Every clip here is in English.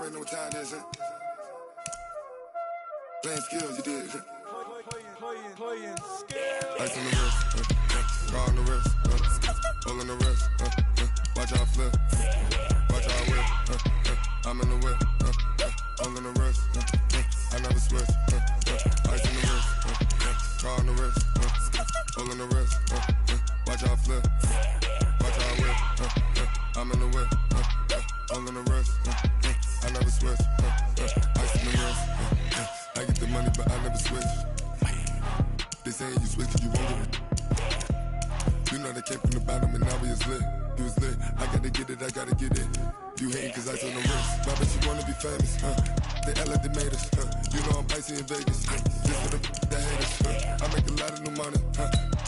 already know what time it is, huh? Playing skills, you did. Playing skills. Ice on the wrist, raw on the wrist, hole in the wrist, watch out flip, watch out whip, I'm in the whip, hole in the wrist, I never switch, ice on the wrist, raw on the wrist, hole in the wrist, watch out flip, watch out whip, I'm in the whip, hole in the wrist, I never switch, ice on the wrist, I get the money but I never switch. They saying you switch 'cause you won't get it. You know they came from the bottom and now we is lit. You was lit, I gotta get it, I gotta get it. You hating 'cause I on the wrist. Why bet you wanna be famous, They act like they made us, You know I'm icy in Vegas, Just for the that haters, I make a lot of new money,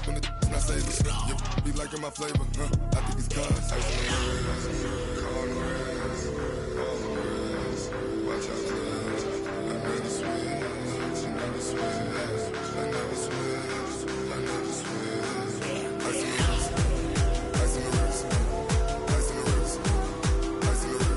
When the not savers, you be liking my flavor, I think it's cause ice on the wrist, on the wrist, on the wrist. Watch out, cuz I never switch, I never switch. I never switch, I never switch. Ice on the wrist, ice on the wrist, ice on the wrist, ice on the wrist, ice on the wrist,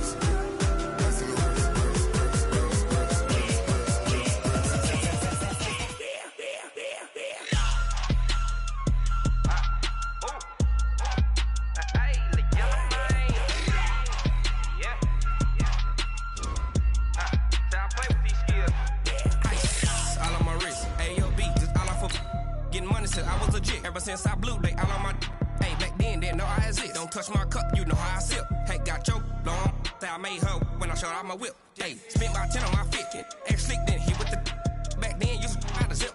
I was legit ever since I blew they all on my hey back then didn't know I exist. Don't touch my cup, you know how I sip. Hey, got choked long, say I made her when I showed out my whip. Hey, spent my 10 on my 50. Ex slick then hit with the back then used to out the zip.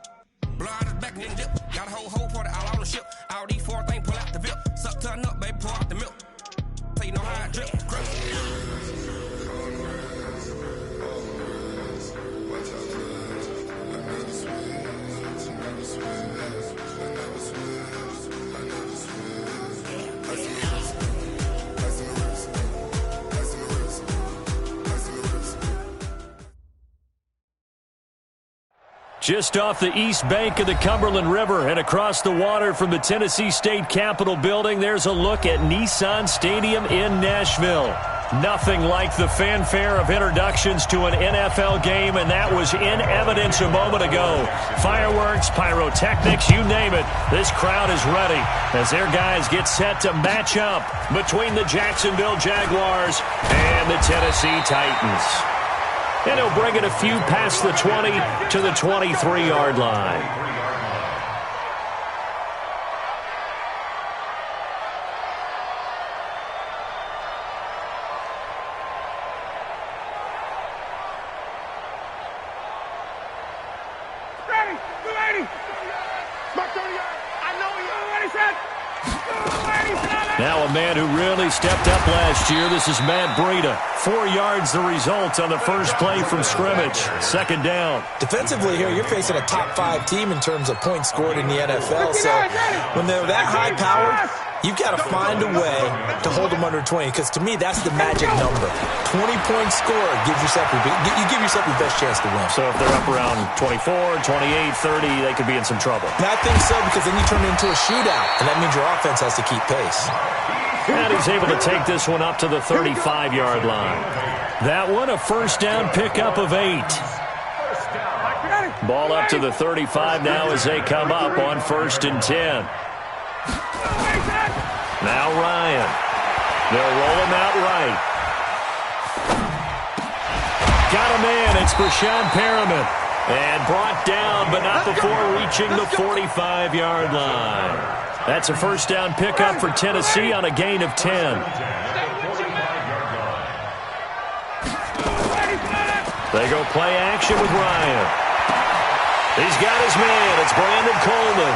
Blow out his back and then dip. Got a whole party all on the ship. All these four things pull out the VIP. Suck to a nut, baby, pour out the milk. So you know how I drip. Crush. Just off the east bank of the Cumberland River and across the water from the Tennessee State Capitol building, there's a look at Nissan Stadium in Nashville. Nothing like the fanfare of introductions to an NFL game, and that was in evidence a moment ago. Fireworks, pyrotechnics, you name it. This crowd is ready as their guys get set to match up between the Jacksonville Jaguars and the Tennessee Titans. And he'll bring it a few past the 20 to the 23-yard line. Ready, ready. Mark 30 yards. I know you're ready, set. Now a man who really stepped up last year. This is Matt Breida. 4 yards the result on the first play from scrimmage. Second down. Defensively here, you're facing a top 5 team in terms of points scored in the NFL. So when they're that high-powered, you've got to find a way to hold them under 20, because to me, that's the magic number. 20-point score gives yourself you give yourself your best chance to win. So if they're up around 24, 28, 30, they could be in some trouble. And I think so, because then you turn it into a shootout, and that means your offense has to keep pace. And he's able to take this one up to the 35-yard line. That one, a first down pickup of 8. Ball up to the 35 now as they come up on 1st and 10. Now Ryan. They'll roll him out right. Got him in. It's Brashad Perriman. And brought down, but not before reaching the 45-yard line. That's a first down pickup for Tennessee on a gain of 10. They go play action with Ryan. He's got his man. It's Brandon Coleman.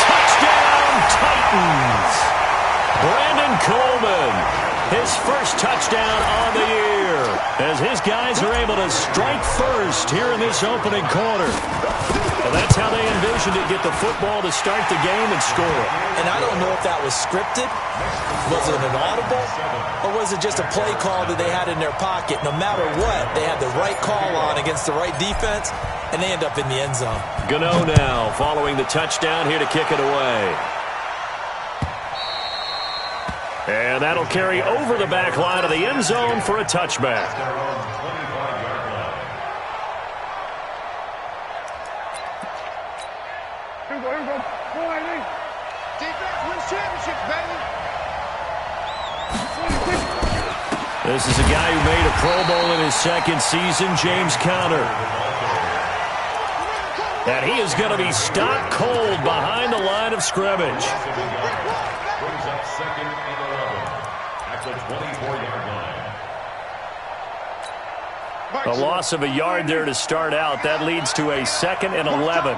Touchdown, Titans. Brandon Coleman, his first touchdown on the year, as his guys are able to strike first here in this opening quarter. Well, that's how they envisioned it, get the football to start the game and score. And I don't know if that was scripted, was it an audible, or was it just a play call that they had in their pocket? No matter what, they had the right call on against the right defense, and they end up in the end zone. Gano now following the touchdown here to kick it away. And that'll carry over the back line of the end zone for a touchback. Here we go. Go on, Lee. Defense wins championships, baby. This is a guy who made a Pro Bowl in his second season, James Conner. And he is going to be stopped cold behind the line of scrimmage. Brings up 2nd and 11 at the 24-yard line. A loss of a yard there to start out. That leads to a 2nd and 11.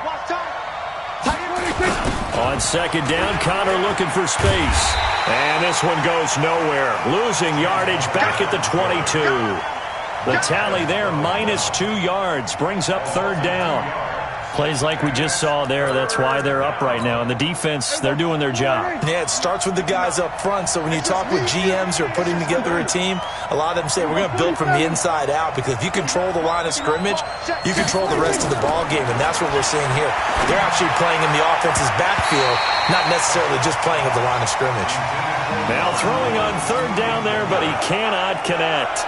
On 2nd down, Conner looking for space. And this one goes nowhere. Losing yardage back at the 22. The tally there, -2 yards, brings up 3rd down. Plays like we just saw there, that's why they're up right now. And the defense, they're doing their job. Yeah, it starts with the guys up front. So when you talk with GMs who are putting together a team, a lot of them say we're going to build from the inside out, because if you control the line of scrimmage, you control the rest of the ball game, and that's what we're seeing here. They're actually playing in the offense's backfield, not necessarily just playing at the line of scrimmage. Now throwing on 3rd down there, but he cannot connect.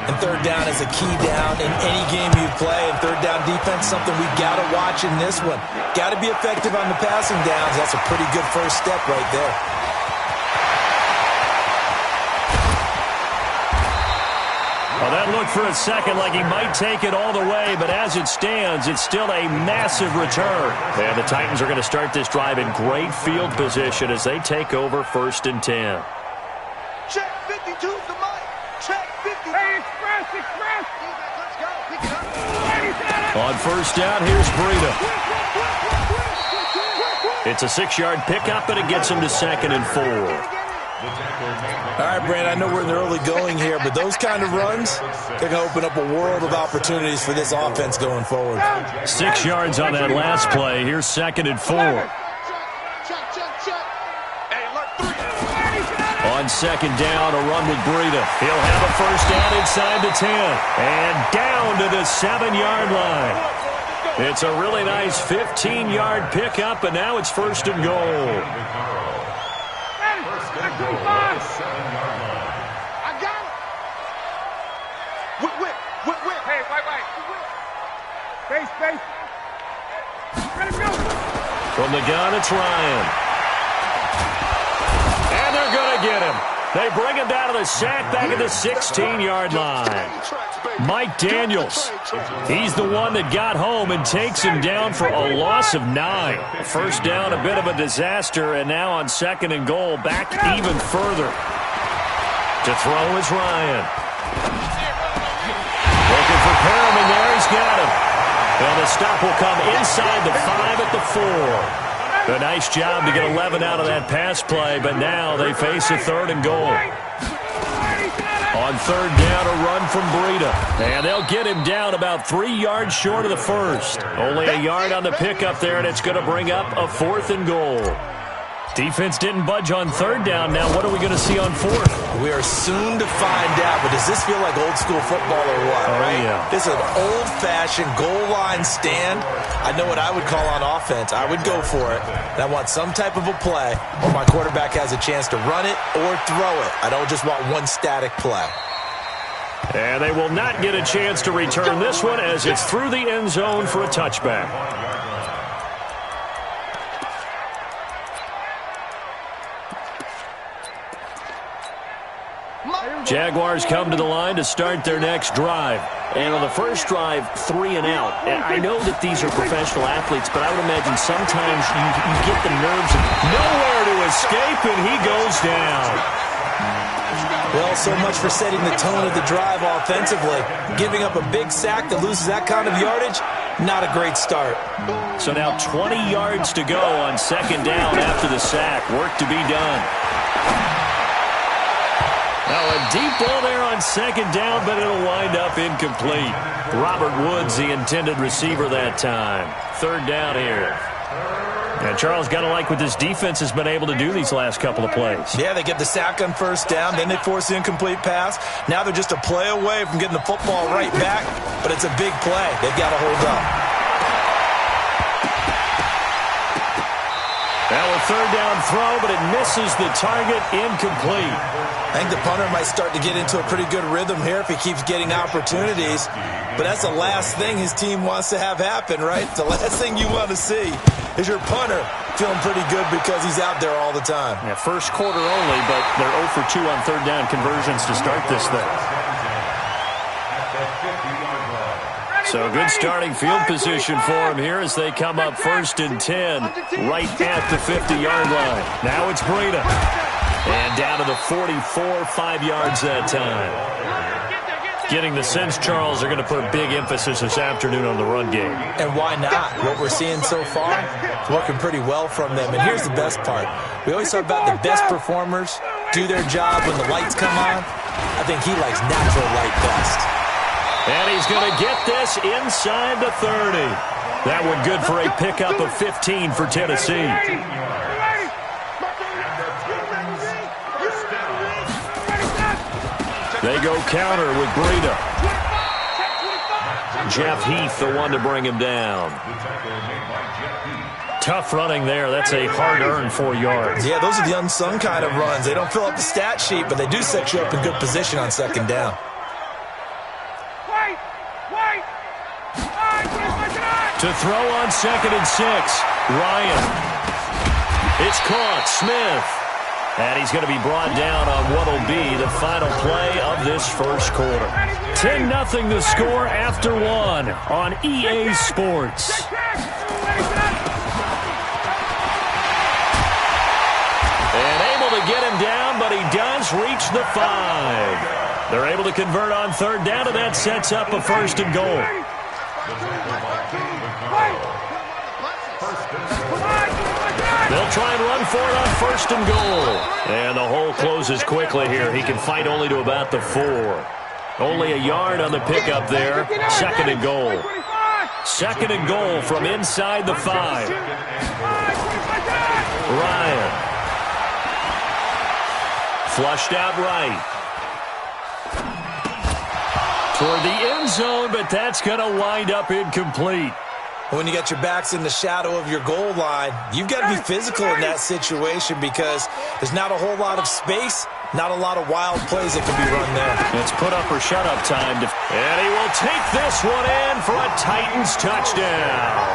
And 3rd down is a key down in any game you play, and 3rd down defense, something we got to watch in this one. Got to be effective on the passing downs. That's a pretty good first step right there. Well, that looked for a second like he might take it all the way, but as it stands, it's still a massive return. And the Titans are going to start this drive in great field position as they take over 1st and 10. Check 52's the mic. Check 50. Hey, express. Let's go. Pick it up. On 1st down, here's Breida. It's a 6-yard pickup, and it gets him to 2nd and 4. All right, Brandon, I know we're in the early going here, but those kind of runs, they're going to open up a world of opportunities for this offense going forward. 6 yards on that last play. Here's 2nd and 4. On 2nd down, a run with Breida. He'll have a 1st down inside the 10. And down to the 7-yard line. It's a really nice 15-yard pickup, and now it's 1st and goal. I got it. Whip. Hey, white. Space. Let him go. From the gun, it's Ryan. And they're going to get him. They bring him down to the sack back at the 16-yard line. Mike Daniels, he's the one that got home and takes him down for a loss of 9. 1st down, a bit of a disaster, and now on 2nd and goal, back even further. To throw is Ryan. Looking for Perriman there, he's got him. And the stop will come inside the 5 at the 4. A nice job to get 11 out of that pass play, but now they face a 3rd and goal. On 3rd down, a run from Breida. And they'll get him down about 3 yards short of the 1st. Only a yard on the pickup there, and it's going to bring up a 4th and goal. Defense didn't budge on 3rd down. Now what are we going to see on 4th? We are soon to find out, but does this feel like old school football or what, right? Yeah. This is an old-fashioned goal line stand. I know what I would call on offense. I would go for it. And I want some type of a play where my quarterback has a chance to run it or throw it. I don't just want one static play. And they will not get a chance to return this one as it's through the end zone for a touchback. Jaguars come to the line to start their next drive. And on the first drive, 3 and out. And I know that these are professional athletes, but I would imagine sometimes you get the nerves of nowhere to escape, and he goes down. Well, so much for setting the tone of the drive offensively. Giving up a big sack that loses that kind of yardage, not a great start. So now 20 yards to go on 2nd down after the sack. Work to be done. Now a deep ball there on 2nd down, but it'll wind up incomplete. Robert Woods, the intended receiver that time. 3rd down here. And Charles, got to like what this defense has been able to do these last couple of plays. Yeah, they get the sack on 1st down, then they force the incomplete pass. Now they're just a play away from getting the football right back, but it's a big play. They've got to hold up. Now with third down throw, but it misses the target, incomplete. I think the punter might start to get into a pretty good rhythm here if he keeps getting opportunities. But that's the last thing his team wants to have happen, right? The last thing you want to see is your punter feeling pretty good because he's out there all the time. Yeah, first quarter only, but they're 0 for 2 on third down conversions to start this thing. So good starting field position for him here as they come up 1st and 10 right at the 50-yard line. Now it's Breida. And down to the 44, 5 yards that time. Getting the sense, Charles, are going to put a big emphasis this afternoon on the run game. And why not? What we're seeing so far is working pretty well from them. And here's the best part. We always talk about the best performers do their job when the lights come on. I think he likes natural light best. And he's going to get this inside the 30. That one good for a pickup of 15 for Tennessee. They go counter with Breida. Jeff Heath, the one to bring him down. Tough running there. That's a hard-earned 4 yards. Yeah, those are the unsung kind of runs. They don't fill up the stat sheet, but they do set you up in good position on second down. To throw on 2nd and 6, Ryan. It's caught. Smith. And he's going to be brought down on what will be the final play of this first quarter. 10-0 the score after 1 on EA Sports. And able to get him down, but he does reach the 5. They're able to convert on third down, and that sets up a 1st and goal. They'll try and run for it on 1st and goal. And the hole closes quickly here. He can fight only to about the 4. Only a yard on the pickup there. 2nd and goal. 2nd and goal from inside the 5. Ryan. Flushed out right. Toward the end zone, but that's going to wind up incomplete. When you got your backs in the shadow of your goal line, you've got to be physical in that situation because there's not a whole lot of space, not a lot of wild plays that can be run there. It's put up or shut up time. And he will take this one in for a Titans touchdown.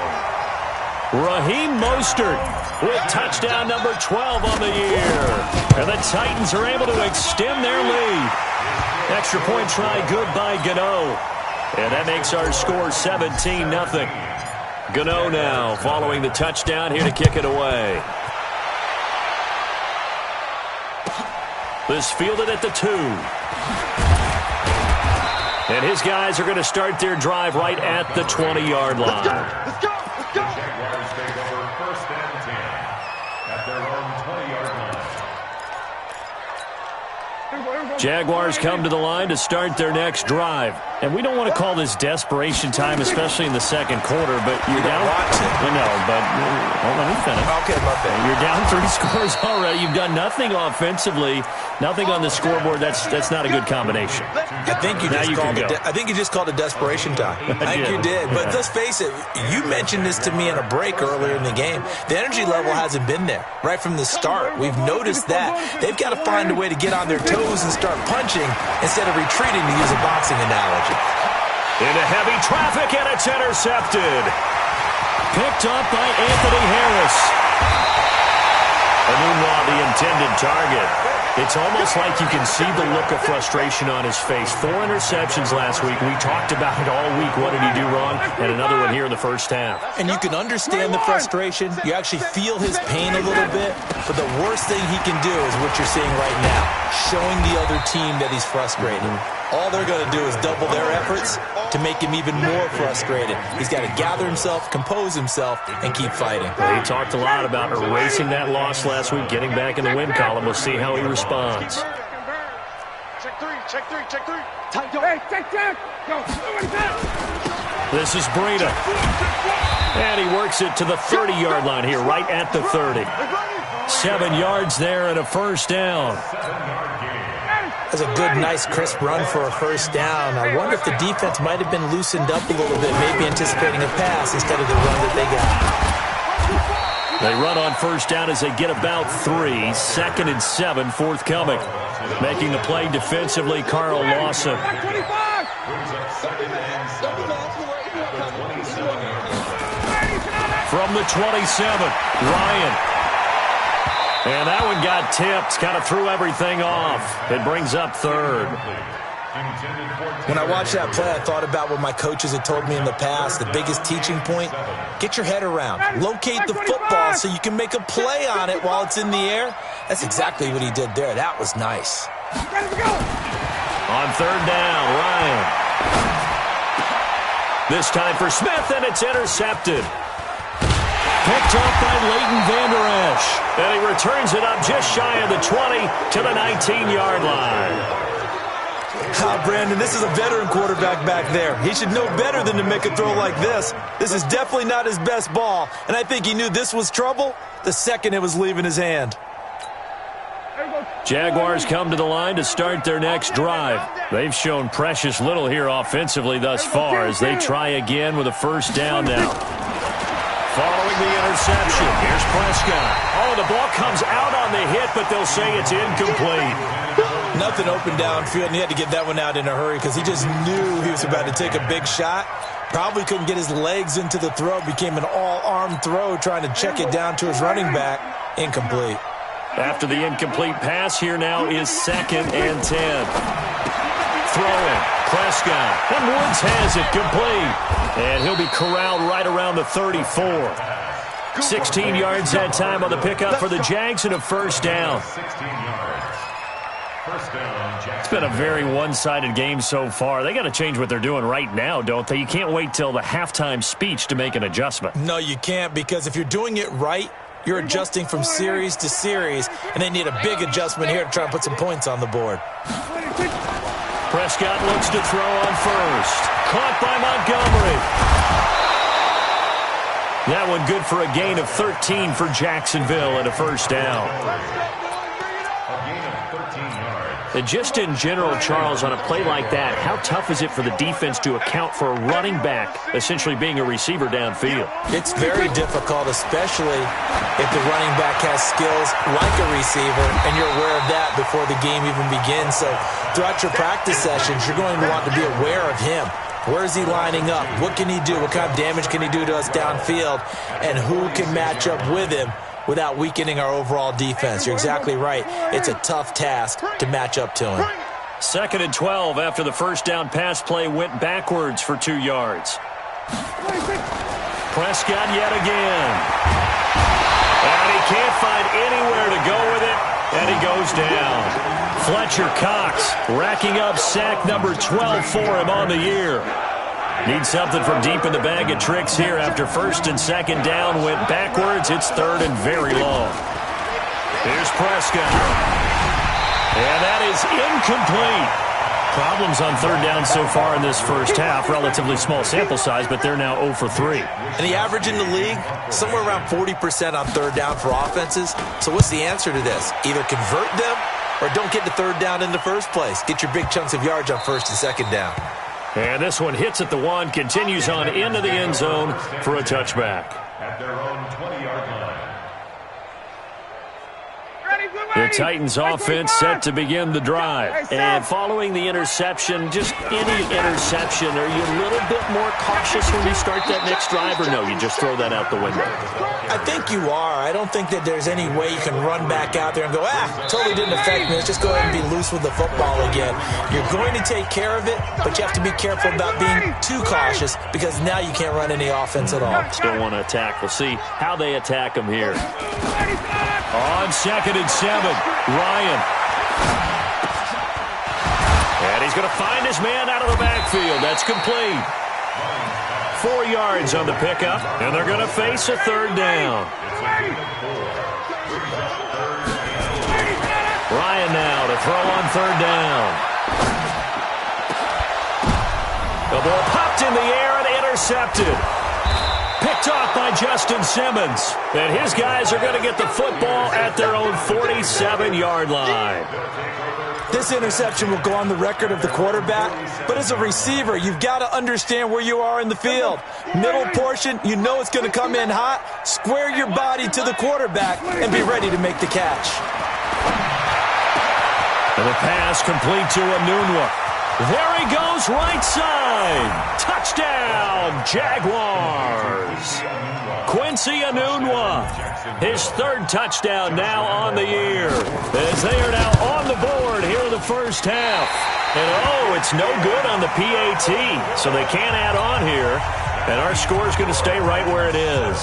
Raheem Mostert with touchdown number 12 on the year. And the Titans are able to extend their lead. Extra point try good by Gano. And that makes our score 17-0. Gano now following the touchdown here to kick it away. This fielded at the 2. And his guys are going to start their drive right at the 20-yard line. Let's go! Jaguars take over 1st and 10 at their own 20-yard line. Jaguars come to the line to start their next drive. And we don't want to call this desperation time, especially in the second quarter, but you're down. No, but let me finish. Okay, my bad. You're down 3 scores already. You've done nothing offensively, nothing on the scoreboard. That's not a good combination. I think you just called it desperation time. I think you did. But let's face it, you mentioned this to me in a break earlier in the game. The energy level hasn't been there right from the start. We've noticed that. They've got to find a way to get on their toes and start punching instead of retreating, to use a boxing analogy. Into heavy traffic, and it's intercepted. Picked up by Anthony Harris. Anunwa, the intended target. It's almost like you can see the look of frustration on his face. 4 interceptions last week. We talked about it all week. What did he do wrong? And another one here in the first half. And you can understand the frustration. You actually feel his pain a little bit. But the worst thing he can do is what you're seeing right now, showing the other team that he's frustrated. All they're going to do is double their efforts to make him even more frustrated. He's got to gather himself, compose himself, and keep fighting. He talked a lot about erasing that loss last week, getting back in the win column. We'll see how he responds. Check 3, check 3, check 3. Hey, check. Go. This is Breida. And he works it to the 30-yard line here, right at the 30. 7 yards there and a first down. That's a good, nice, crisp run for a first down. I wonder if the defense might have been loosened up a little bit, maybe anticipating a pass instead of the run that they got. They run on first down as they get about 3. 2nd and 7 forthcoming. Making the play defensively, Carl Lawson. From the 27, Ryan. And that one got tipped, kind of threw everything off. It brings up 3rd. When I watched that play, I thought about what my coaches had told me in the past. The biggest teaching point, get your head around. Locate the football so you can make a play on it while it's in the air. That's exactly what he did there. That was nice. On 3rd down, Ryan. This time for Smith, and it's intercepted. Picked up by Leighton Vander Esch. And he returns it up just shy of the 20 to the 19-yard line. Brandon, this is a veteran quarterback back there. He should know better than to make a throw like this. This is definitely not his best ball, and I think he knew this was trouble the second it was leaving his hand. Jaguars come to the line to start their next drive. They've shown precious little here offensively thus far as they try again with a first down now. Following the interception, here's Prescott. Oh, the ball comes out on the hit, but they'll say it's incomplete. Nothing open downfield, and he had to get that one out in a hurry because he just knew he was about to take a big shot. Probably couldn't get his legs into the throw. Became an all-arm throw trying to check it down to his running back. Incomplete. After the incomplete pass, here now is 2nd and 10. Throwing, Prescott, and Woods has it complete. And he'll be corralled right around the 34. 16 yards that time on the pickup for the Jags and a first down. It's been a very one-sided game so far. They got to change what they're doing right now, don't they? You can't wait till the halftime speech to make an adjustment. No, you can't, because if you're doing it right, you're adjusting from series to series, and they need a big adjustment here to try and put some points on the board. Prescott looks to throw on first. Caught by Montgomery. That one good for a gain of 13 for Jacksonville and a first down. And just in general, Charles, on a play like that, how tough is it for the defense to account for a running back essentially being a receiver downfield? It's very difficult, especially if the running back has skills like a receiver, and you're aware of that before the game even begins. So throughout your practice sessions, you're going to want to be aware of him. Where is he lining up? What can he do? What kind of damage can he do to us downfield? And who can match up with him without weakening our overall defense? You're exactly right. It's a tough task to match up to him. 2nd and 12 after the first down pass play went backwards for 2 yards. Prescott yet again. And he can't find anywhere to go with it, and he goes down. Fletcher Cox racking up sack number 12 for him on the year. Needs something from deep in the bag of tricks here after 1st and 2nd down went backwards. It's 3rd and very long. Here's Prescott. And that is incomplete. Problems on 3rd down so far in this first half. Relatively small sample size, but they're now 0 for 3. And the average in the league, somewhere around 40% on 3rd down for offenses. So what's the answer to this? Either convert them or don't get the 3rd down in the first place. Get your big chunks of yards on 1st and 2nd down. And this one hits at the 1, continues on into the end zone for a touchback. At their own 20-yard line. The Titans offense set to begin the drive. And following the interception, just any interception, are you a little bit more cautious when you start that next drive, or no, you just throw that out the window? I think you are. I don't think that there's any way you can run back out there and go, totally didn't affect me. Let's just go ahead and be loose with the football again. You're going to take care of it, but you have to be careful about being too cautious because now you can't run any offense at all. Still want to attack. We'll see how they attack them here. On 2nd and 7, Ryan. And he's going to find his man out of the backfield. That's complete. 4 yards on the pickup, and they're going to face a 3rd down. Ryan now to throw on 3rd down. The ball popped in the air and intercepted. Picked off by Justin Simmons. And his guys are going to get the football at their own 47-yard line. This interception will go on the record of the quarterback, but as a receiver, you've got to understand where you are in the field. Middle portion, you know it's going to come in hot. Square your body to the quarterback and be ready to make the catch. And the pass complete to Enunwa. There he goes, right side. Touchdown, Jaguars. Quincy Enunwa, his third touchdown now on the year, as they are now on the board here in the first half. And, it's no good on the PAT, so they can't add on here. And our score is going to stay right where it is.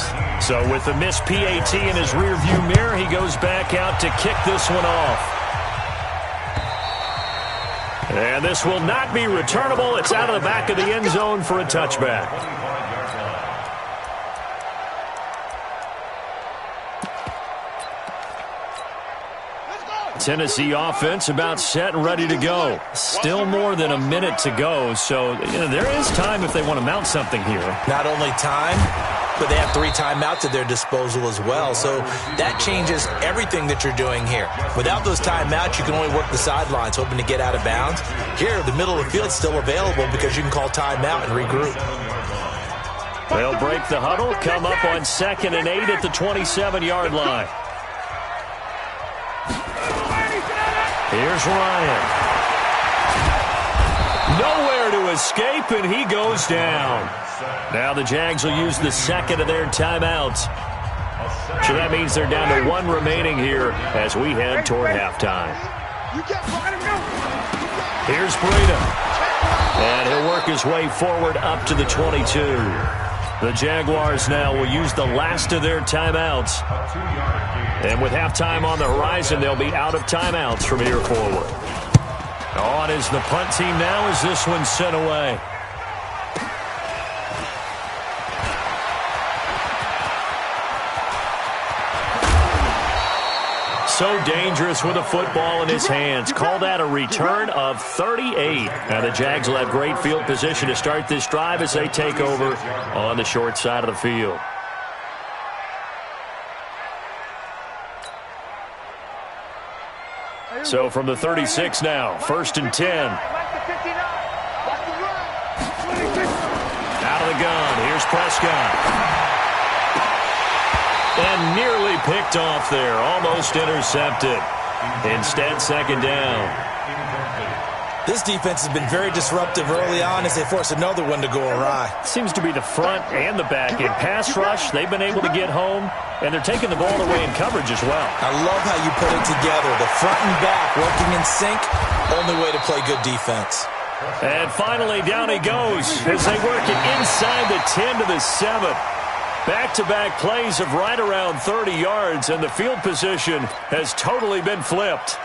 So with the missed PAT in his rearview mirror, he goes back out to kick this one off. And this will not be returnable. It's out of the back of the end zone for a touchback. Tennessee offense about set and ready to go. Still more than a minute to go, so there is time if they want to mount something here. Not only time, but they have 3 timeouts at their disposal as well, so that changes everything that you're doing here. Without those timeouts, you can only work the sidelines, hoping to get out of bounds. Here, the middle of the field's still available because you can call timeout and regroup. They'll break the huddle, come up on 2nd and 8 at the 27-yard line. Here's Ryan. Nowhere to escape, and he goes down. Now the Jags will use the second of their timeouts. So that means they're down to 1 remaining here as we head toward halftime. Here's Breida. And he'll work his way forward up to the 22. The Jaguars now will use the last of their timeouts. And with halftime on the horizon, they'll be out of timeouts from here forward. On is the punt team now as this one's sent away. So dangerous with a football in his hands. Call that a return of 38. Now the Jags will have great field position to start this drive as they take over on the short side of the field. So from the 36 now, 1st and 10. Out of the gun, here's Prescott. And nearly picked off there, almost intercepted. Instead, 2nd down. This defense has been very disruptive early on as they force another one to go awry. Seems to be the front and the back. In pass rush, they've been able to get home, and they're taking the ball away in coverage as well. I love how you put it together. The front and back working in sync, only way to play good defense. And finally, down he goes as they work it inside the 10 to the 7. Back-to-back plays of right around 30 yards, and the field position has totally been flipped.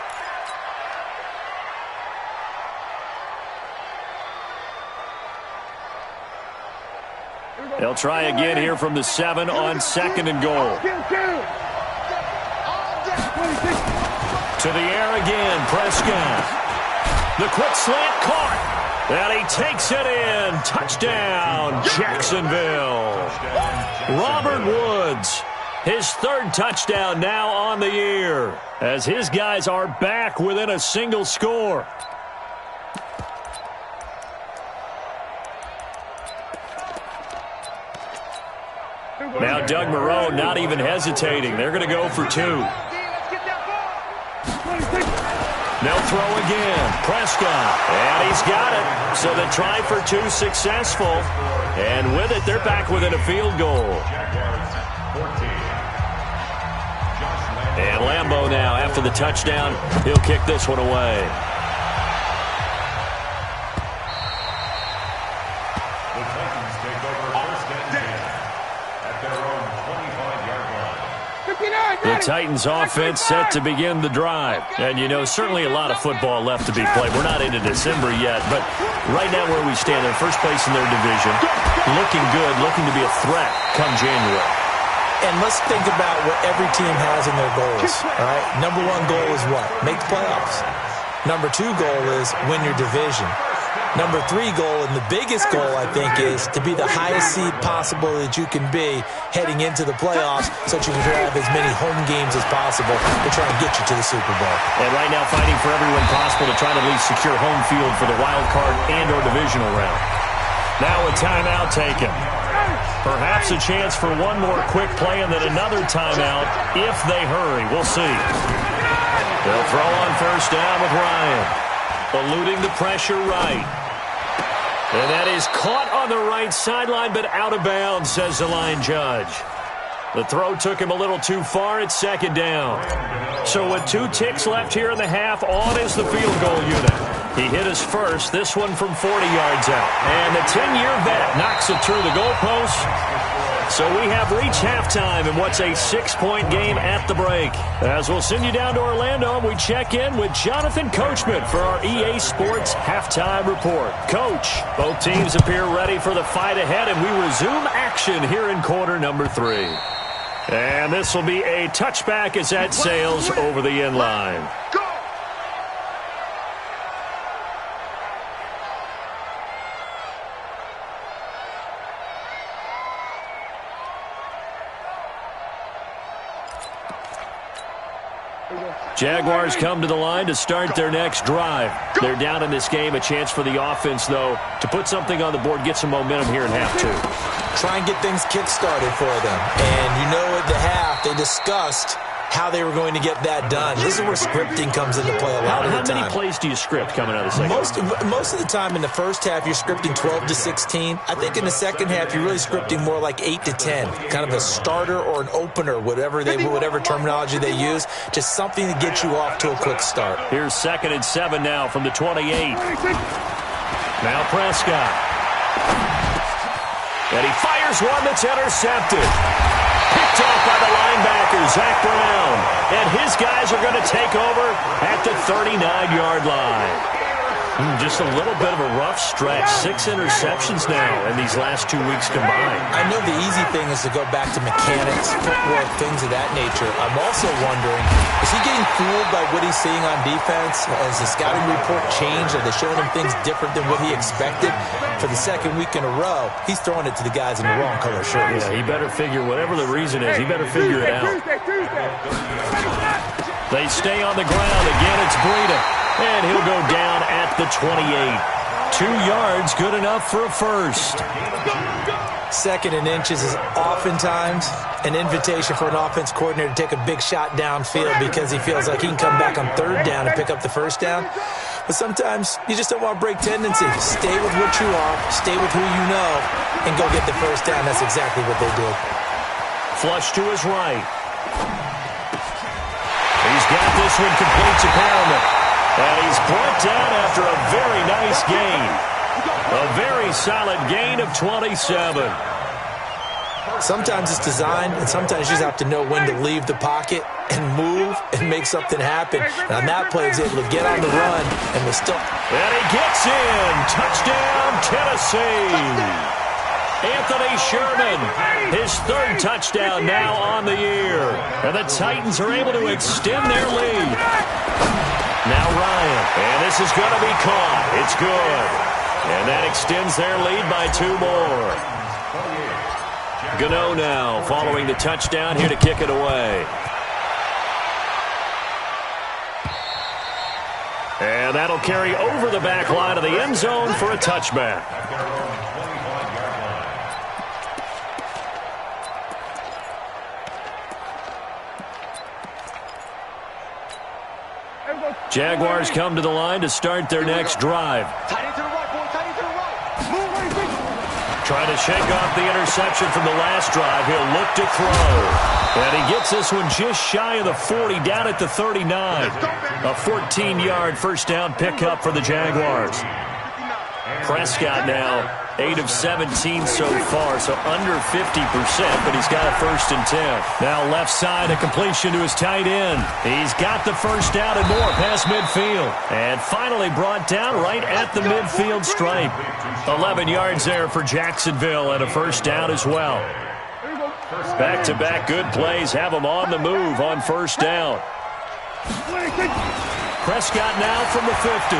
They'll try again here from the 7 on 2nd and goal. To the air again, Prescott. The quick slant caught. And he takes it in. Touchdown, Jacksonville. Robert Woods, his 3rd touchdown now on the year, as his guys are back within a single score. Now Doug Moreau not even hesitating. They're going to go for 2. They'll throw again. Prescott. And he's got it. So the try for 2 successful. And with it, they're back within a field goal. And Lambeau now, after the touchdown, he'll kick this one away. The Titans offense set to begin the drive. And, certainly a lot of football left to be played. We're not into December yet, but right now where we stand, they're first place in their division. Looking good, looking to be a threat come January. And let's think about what every team has in their goals. All right? Number 1 goal is what? Make the playoffs. Number 2 goal is win your division. Number 3 goal, and the biggest goal, I think, is to be the highest seed possible that you can be heading into the playoffs so that you can have as many home games as possible to try and get you to the Super Bowl. And right now fighting for everyone possible to try to at least secure home field for the wild card and or divisional round. Now a timeout taken. Perhaps a chance for one more quick play and then another timeout if they hurry. We'll see. They'll throw on first down with Ryan. Eluding the pressure right. And that is caught on the right sideline, but out of bounds, says the line judge. The throw took him a little too far. It's second down. So with 2 ticks left here in the half, on is the field goal unit. He hit his first, this one from 40 yards out. And the 10-year vet knocks it through the goalpost. So we have reached halftime in what's a 6-point game at the break. As we'll send you down to Orlando, we check in with Jonathan Coachman for our EA Sports Halftime Report. Coach, both teams appear ready for the fight ahead, and we resume action here in quarter number 3. And this will be a touchback as that sails over the end line. Jaguars come to the line to start their next drive. They're down in this game. A chance for the offense, though, to put something on the board, get some momentum here in half 2. Try and get things kick-started for them. And you know at the half, they discussed how they were going to get that done. This is where scripting comes into play a lot of the time. How many plays do you script coming out of the second half? Most of the time in the first half, you're scripting 12 to 16. I think in the second half, you're really scripting more like 8 to 10. Kind of a starter or an opener, whatever terminology they use. Just something to get you off to a quick start. Here's 2nd and 7 now from the 28. Now Prescott. And he fires one that's intercepted. Picked off by the linebacker, Zach Brown. And his guys are going to take over at the 39-yard line. Just a little bit of a rough stretch. 6 interceptions now in these last 2 weeks combined. I know the easy thing is to go back to mechanics, footwork, things of that nature. I'm also wondering, is he getting fooled by what he's seeing on defense? Has the scouting report changed? Are they showing him things different than what he expected? For the second week in a row, he's throwing it to the guys in the wrong color shirts. Yeah, he better figure, whatever the reason is, he better figure it out. They stay on the ground. Again, it's Breida. And he'll go down at the 28. 2 yards, good enough for a first. 2nd and inches is oftentimes an invitation for an offense coordinator to take a big shot downfield because he feels like he can come back on 3rd down and pick up the first down. But sometimes you just don't want to break tendency. Stay with what you are, stay with who you know, and go get the first down. That's exactly what they did. Flush to his right. He's got this one complete to Perriman. And he's brought down after a very nice gain. A very solid gain of 27. Sometimes it's designed, and sometimes you just have to know when to leave the pocket and move and make something happen. And on that play, he's able to get on the run and was still. And he gets in. Touchdown, Tennessee. Anthony Sherman, his 3rd touchdown now on the year. And the Titans are able to extend their lead. Now Ryan, and this is going to be caught. It's good. And that extends their lead by 2 more. Gano now following the touchdown here to kick it away. And that'll carry over the back line of the end zone for a touchback. Jaguars come to the line to start their next drive. Trying to shake off the interception from the last drive. He'll look to throw. And he gets this one just shy of the 40, down at the 39. A 14-yard first down pickup for the Jaguars. Prescott now 8 of 17 so far, so under 50%, but he's got a 1st and 10. Now left side, a completion to his tight end. He's got the first down and more past midfield. And finally brought down right at the midfield stripe. 11 yards there for Jacksonville and a first down as well. Back-to-back good plays have him on the move on first down. Prescott now from the 50.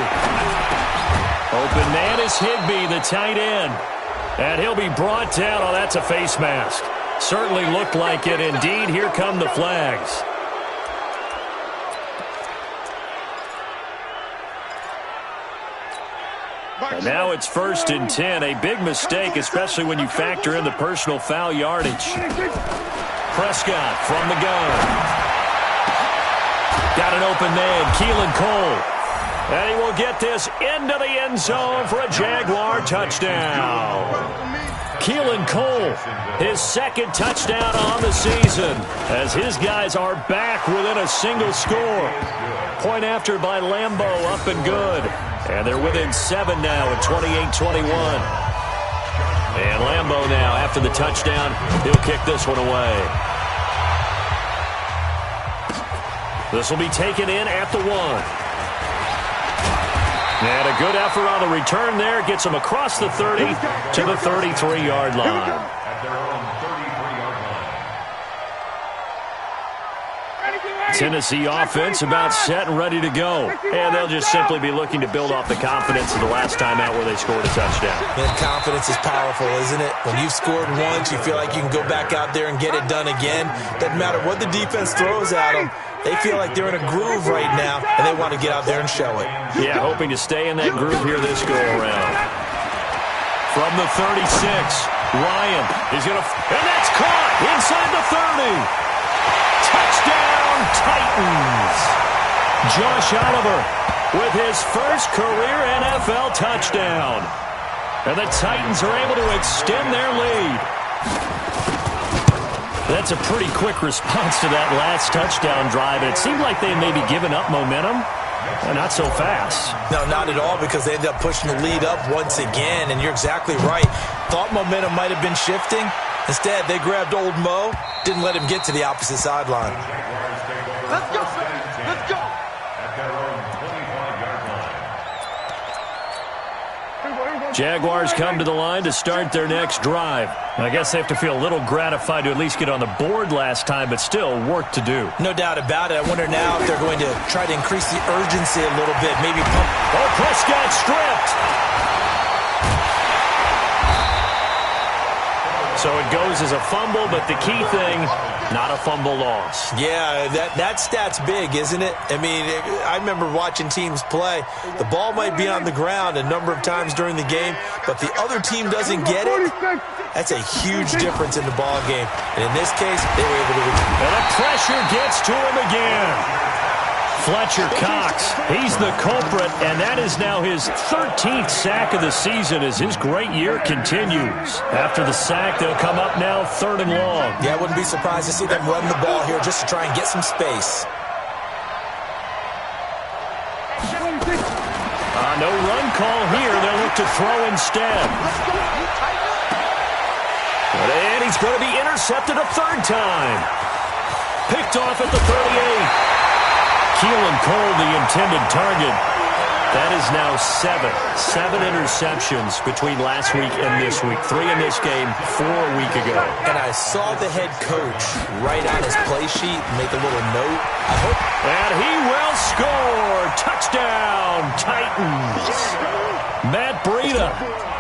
Open man is Higbee, the tight end. And he'll be brought down. Oh, that's a face mask. Certainly looked like it. Indeed, here come the flags. And now it's 1st and 10. A big mistake, especially when you factor in the personal foul yardage. Prescott from the gun. Got an open man, Keelan Cole. And he will get this into the end zone for a Jaguar touchdown. Keelan Cole, his 2nd touchdown on the season, as his guys are back within a single score. Point after by Lambo, up and good. And they're within 7 now at 28-21. And Lambo now, after the touchdown, he'll kick this one away. This will be taken in at the 1. And a good effort on the return there. Gets him across the 30 to the 33-yard line. At their own 33-yard line. Tennessee offense about set and ready to go. And they'll just simply be looking to build off the confidence of the last time out where they scored a touchdown. Man, confidence is powerful, isn't it? When you've scored once, you feel like you can go back out there and get it done again. Doesn't matter what the defense throws at them. They feel like they're in a groove right now, and they want to get out there and show it. Yeah, hoping to stay in that groove here this go-around. From the 36, Ryan is going to... And that's caught inside the 30. Touchdown, Titans. Josh Oliver with his first career NFL touchdown. And the Titans are able to extend their lead. That's a pretty quick response to that last touchdown drive. It seemed like they may be giving up momentum. Not so fast. No, not at all, because they ended up pushing the lead up once again, and you're exactly right. Thought momentum might have been shifting. Instead, they grabbed old Mo, didn't let him get to the opposite sideline. Let's go, let's go. At their own 25-yard line. Jaguars come to the line to start their next drive. I guess they have to feel a little gratified to at least get on the board last time, but still work to do. No doubt about it. I wonder now if they're going to try to increase the urgency a little bit. Maybe pump. Oh, Prescott stripped. So it goes as a fumble, but the key thing, not a fumble loss. Yeah, that stat's big, isn't it? I mean, I remember watching teams play. The ball might be on the ground a number of times during the game, but the other team doesn't get it. That's a huge difference in the ball game. And in this case, they were able to return. And the pressure gets to him again. Fletcher Cox, he's the culprit, and that is now his 13th sack of the season as his great year continues. After the sack, they'll come up now 3rd and long. Yeah, I wouldn't be surprised to see them run the ball here just to try and get some space. No run call here. They'll look to throw instead. And he's going to be intercepted a 3rd time. Picked off at the 38. Keelan Cole, the intended target. That is now 7 interceptions between last week and this week. 3 in this game, 4 a week ago. And I saw the head coach write on his play sheet and make a little note. I hope. And he will score. Touchdown, Titans. Matt Breida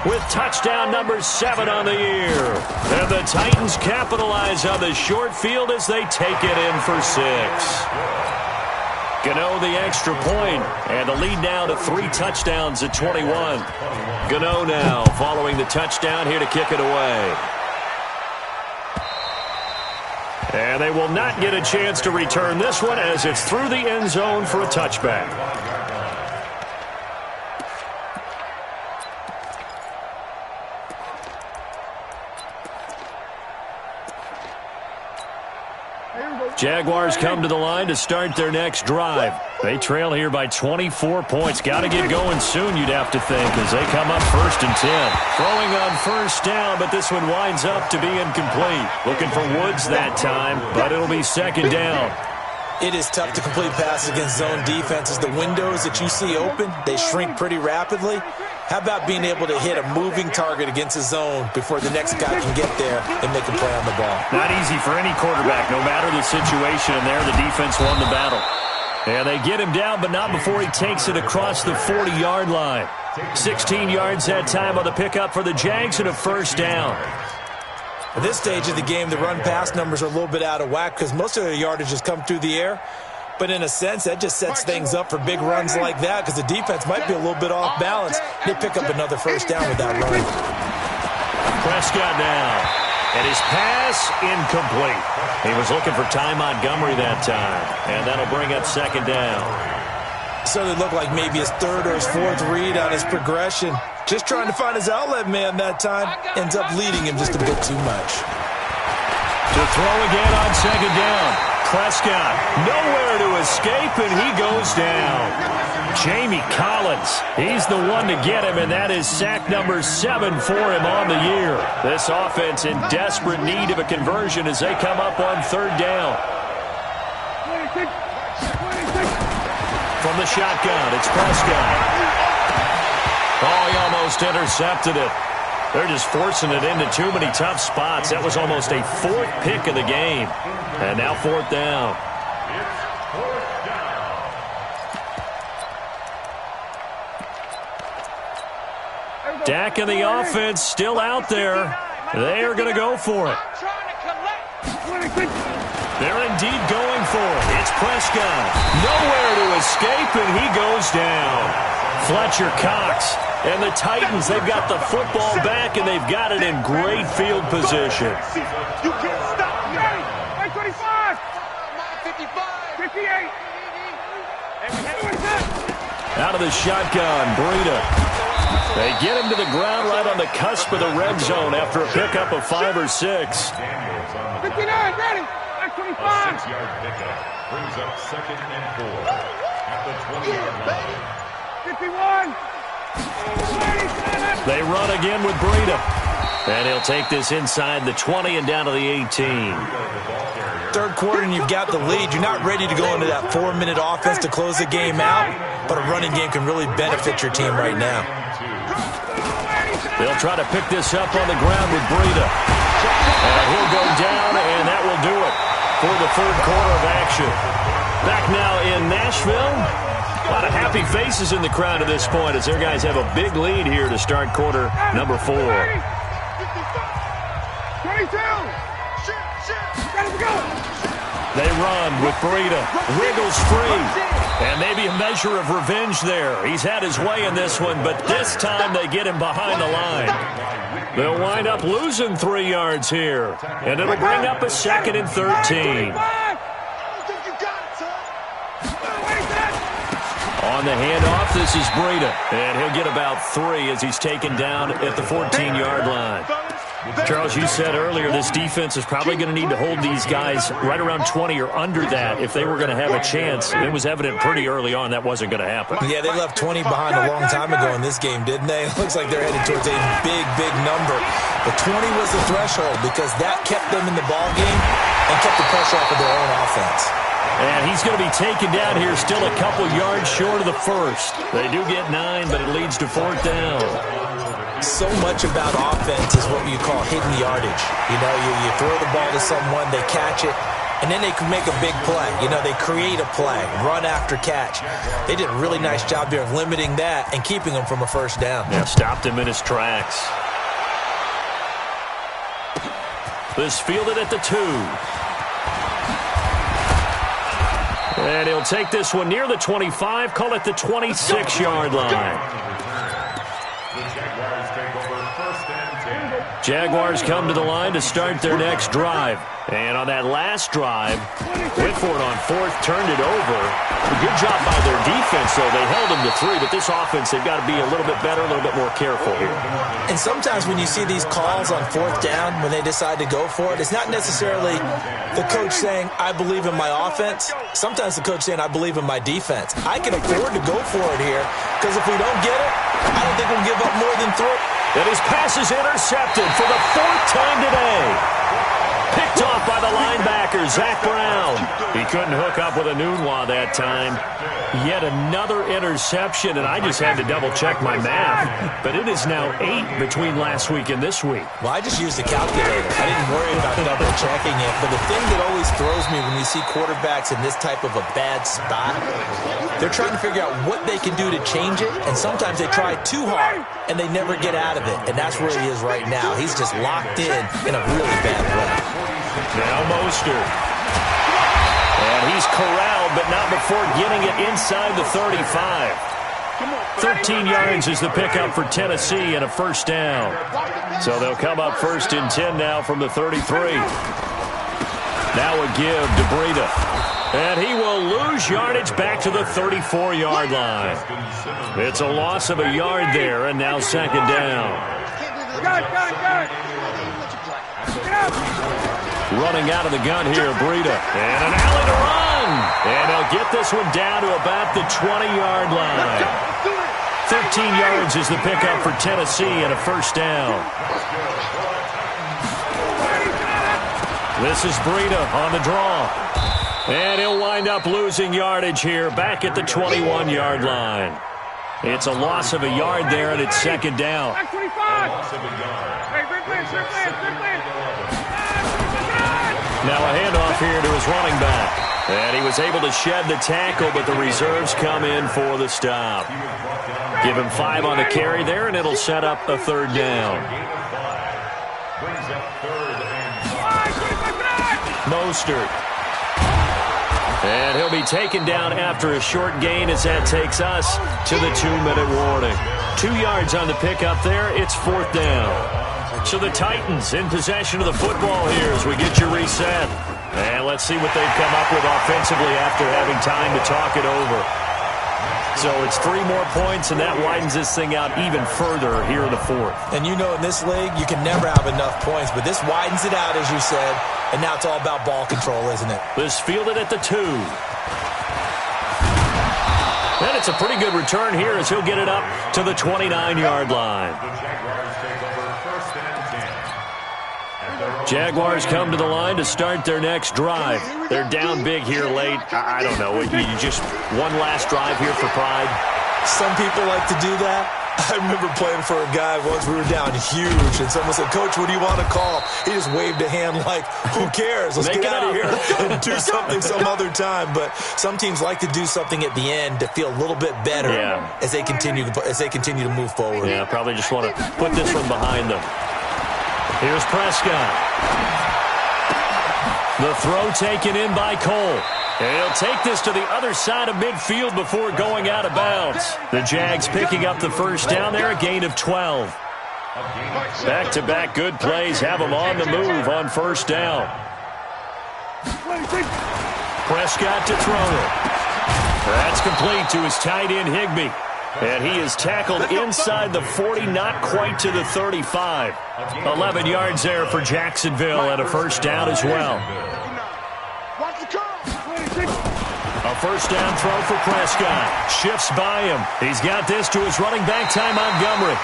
with touchdown number 7 on the year. And the Titans capitalize on the short field as they take it in for 6. Gano the extra point, and the lead now to 3 touchdowns at 21. Gano now following the touchdown here to kick it away. And they will not get a chance to return this one as it's through the end zone for a touchback. Jaguars come to the line to start their next drive. They trail here by 24 points. Got to get going soon, you'd have to think, as they come up 1st and 10. Throwing on 1st down, but this one winds up to be incomplete. Looking for Woods that time, but it'll be 2nd down. It is tough to complete passes against zone defenses. The windows that you see open, they shrink pretty rapidly. How about being able to hit a moving target against a zone before the next guy can get there and make a play on the ball? Not easy for any quarterback, no matter the situation, and there the defense won the battle. And they get him down, but not before he takes it across the 40-yard line. 16 yards that time on the pickup for the Jags and a first down. At this stage of the game, the run-pass numbers are a little bit out of whack because most of their yardage has come through the air. But in a sense, that just sets things up for big runs like that because the defense might be a little bit off balance. They pick up another first down with that run. Prescott now. And his pass incomplete. He was looking for Ty Montgomery that time. And that'll bring up second down. So it looked like maybe his third or his fourth read on his progression. Just trying to find his outlet man that time. Ends up leading him just a bit too much. To throw again on second down. Prescott nowhere to escape, and he goes down. Jamie Collins, he's the one to get him, and that is sack number 7 for him on the year. This offense in desperate need of a conversion as they come up on third down. From the shotgun, it's Prescott. Oh, he almost intercepted it. They're just forcing it into too many tough spots. That was almost a fourth pick of the game. And now fourth down. Dak and the offense still out there. They are going to go for it. They're indeed going for it. It's Prescott. Nowhere to escape, and he goes down. Fletcher Cox and the Titans, they've got the football back, and they've got it in great field position. You can't stop me. 25. 55. 58. Out of the shotgun, Breida. They get him to the ground right on the cusp of the red zone after a pickup of 5 or 6. 59, ready. 25. A 6-yard pickup brings up second and 4 at the 20-yard line. 51. They run again with Breida. And he'll take this inside the 20 and down to the 18. Third quarter and you've got the lead. You're not ready to go into that 4-minute offense to close the game out, but a running game can really benefit your team right now. They'll try to pick this up on the ground with Breida. And he'll go down, and that will do it for the third quarter of action. Back now in Nashville. A lot of happy faces in the crowd at this point as their guys have a big lead here to start quarter number 4. 22. They run with Breida. Wiggles free. And maybe a measure of revenge there. He's had his way in this one, but this time they get him behind the line. They'll wind up losing 3 yards here. And it'll bring up a second and 13. On the handoff, this is Breida. And he'll get about 3 as he's taken down at the 14-yard line. Charles, you said earlier this defense is probably going to need to hold these guys right around 20 or under that if they were going to have a chance. It was evident pretty early on that wasn't going to happen. Yeah, they left 20 behind a long time ago in this game, didn't they? It looks like they're headed towards a big, big number. But 20 was the threshold because that kept them in the ball game and kept the pressure off of their own offense. And he's going to be taken down here still a couple yards short of the first. They do get 9, but it leads to fourth down. So much about offense is what you call hidden yardage. You know, you throw the ball to someone, they catch it, and then they can make a big play. You know, they create a play, run after catch. They did a really nice job there of limiting that and keeping him from a first down. Yeah, stopped him in his tracks. This fielded at the 2. And he'll take this one near the 25, call it the 26-yard line. Jaguars come to the line to start their next drive. And on that last drive, Whitford on 4th turned it over. A good job by their defense, though. They held them to 3, but this offense, they've got to be a little bit better, a little bit more careful here. And sometimes when you see these calls on 4th down, when they decide to go for it, it's not necessarily the coach saying, I believe in my offense. Sometimes the coach saying, I believe in my defense. I can afford to go for it here, because if we don't get it, I don't think we'll give up more than 3. And his pass is intercepted for the 4th time today. Picked off by the linebacker, Zach Brown. He couldn't hook up with a Nunwa that time. Yet another interception, and I just had to double-check my math. But it is now 8 between last week and this week. Well, I just used a calculator. I didn't worry about double-checking it. But the thing that always throws me when you see quarterbacks in this type of a bad spot, they're trying to figure out what they can do to change it, and sometimes they try too hard, and they never get out of it. And that's where he is right now. He's just locked in a really bad way. Now Mostert. And he's corralled, but not before getting it inside the 35. 13 yards is the pickup for Tennessee and a first down. So they'll come up 1st and 10 now from the 33. Now a give to Breida. And he will lose yardage back to the 34-yard line. It's a loss of a yard there, and now 2nd down. Running out of the gun here, Breida. And an alley to run. And he'll get this one down to about the 20-yard line. 13 yards is the pickup for Tennessee and a first down. This is Breida on the draw. And he'll wind up losing yardage here back at the 21-yard line. It's a loss of a yard there, and it's 2nd down. Now a handoff here to his running back. And he was able to shed the tackle, but the reserves come in for the stop. Give him 5 on the carry there, and it'll set up a 3rd down. Mostert. And he'll be taken down after a short gain as that takes us to the 2-minute warning. 2 yards on the pickup there. It's 4th down. So the Titans in possession of the football here as we get you reset. And let's see what they've come up with offensively after having time to talk it over. So it's 3 more points, and that widens this thing out even further here in the 4th. And you know in this league, you can never have enough points, but this widens it out, as you said, and now it's all about ball control, isn't it? This fielded at the 2. And it's a pretty good return here as he'll get it up to the 29-yard line. Jaguars come to the line to start their next drive. They're down big here late. I don't know. You just one last drive here for pride. Some people like to do that. I remember playing for a guy once. We were down huge, and someone said, "Coach, what do you want to call?" He just waved a hand like, "Who cares? Let's get out of here and do something some other time." But some teams like to do something at the end to feel a little bit better as they continue to move forward. Yeah, probably just want to put this one behind them. Here's Prescott. The throw taken in by Cole. And he'll take this to the other side of midfield before going out of bounds. The Jags picking up the first down there, a gain of 12. Back-to-back good plays have them on the move on first down. Prescott to throw it. That's complete to his tight end, Higbee. And he is tackled inside the 40, not quite to the 35. 11 yards there for Jacksonville and a first down as well. A first down throw for Prescott. Shifts by him. He's got this to his running back, Ty Montgomery.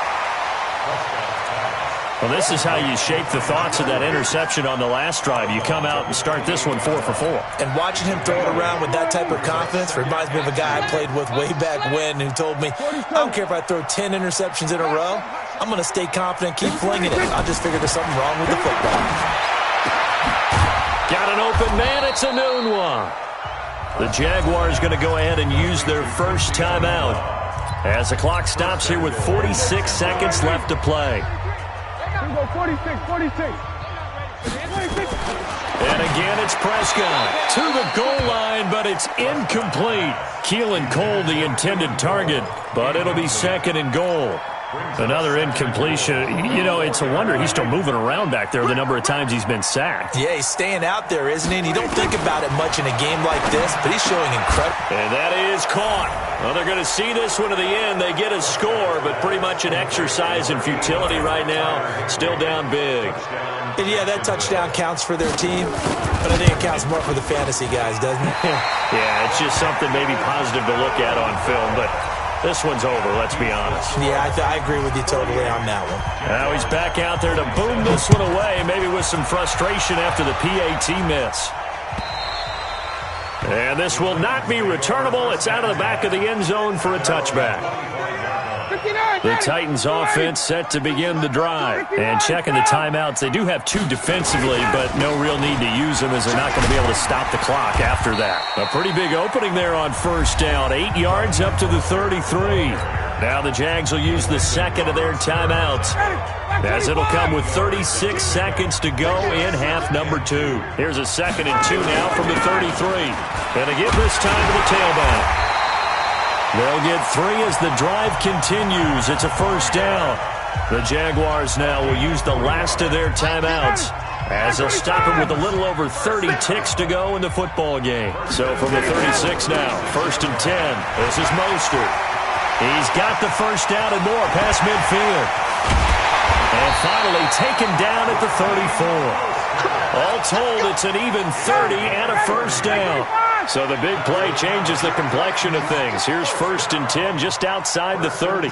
Well, this is how you shape the thoughts of that interception on the last drive. You come out and start this one 4 for 4. And watching him throw it around with that type of confidence reminds me of a guy I played with way back when who told me, I don't care if I throw 10 interceptions in a row. I'm going to stay confident, keep flinging it. I just figured there's something wrong with the football. Got an open man. It's a noon one. The Jaguars going to go ahead and use their first timeout as the clock stops here with 46 seconds left to play. 46. And again, it's Prescott to the goal line, but it's incomplete. Keelan Cole, the intended target, but it'll be 2nd and goal. Another incompletion. You know, it's a wonder he's still moving around back there the number of times he's been sacked. Yeah, he's staying out there, isn't he? And you don't think about it much in a game like this, but he's showing incredible. And that is caught. Well, they're going to see this one to the end. They get a score, but pretty much an exercise in futility right now. Still down big. And yeah, that touchdown counts for their team, but I think it counts more for the fantasy guys, doesn't it? Yeah, it's just something maybe positive to look at on film, but This one's over, let's be honest. Yeah, I agree with you totally on that one. Now he's back out there to boom this one away, maybe with some frustration after the PAT miss. And this will not be returnable. It's out of the back of the end zone for a touchback. The Titans offense set to begin the drive. And checking the timeouts, they do have 2 defensively, but no real need to use them as they're not going to be able to stop the clock after that. A pretty big opening there on first down. 8 yards up to the 33. Now the Jags will use the second of their timeouts, as it'll come with 36 seconds to go in half number 2. Here's a 2nd and 2 now from the 33. And they give this time to the tailback. They'll get 3 as the drive continues. It's a first down. The Jaguars now will use the last of their timeouts, as they'll stop it with a little over 30 ticks to go in the football game. So from the 36 now, 1st and 10. This is Mostert. He's got the first down and more past midfield. And finally taken down at the 34. All told, it's an even 30 and a first down. So the big play changes the complexion of things. Here's 1st and 10 just outside the 30.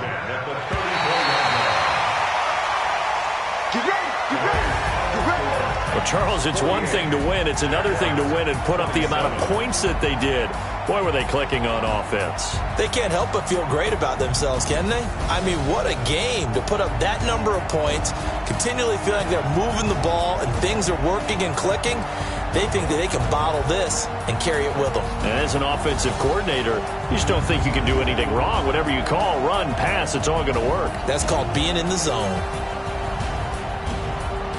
Well, Charles, it's one thing to win. It's another thing to win and put up the amount of points that they did. Boy, were they clicking on offense. They can't help but feel great about themselves, can they? I mean, what a game to put up that number of points, continually feel like they're moving the ball and things are working and clicking. They think that they can bottle this and carry it with them. And as an offensive coordinator, you just don't think you can do anything wrong. Whatever you call, run, pass, it's all going to work. That's called being in the zone.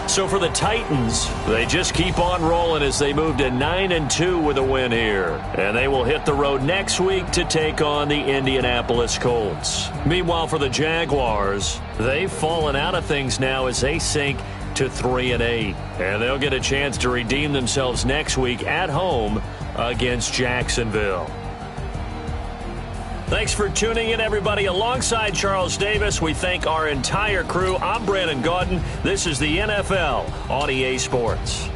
So for the Titans, they just keep on rolling as they move to 9-2 with a win here. And they will hit the road next week to take on the Indianapolis Colts. Meanwhile, for the Jaguars, they've fallen out of things now as they sink to 3-8. And they'll get a chance to redeem themselves next week at home against Jacksonville. Thanks for tuning in, everybody. Alongside Charles Davis, we thank our entire crew. I'm Brandon Gaudin. This is the NFL on EA Sports.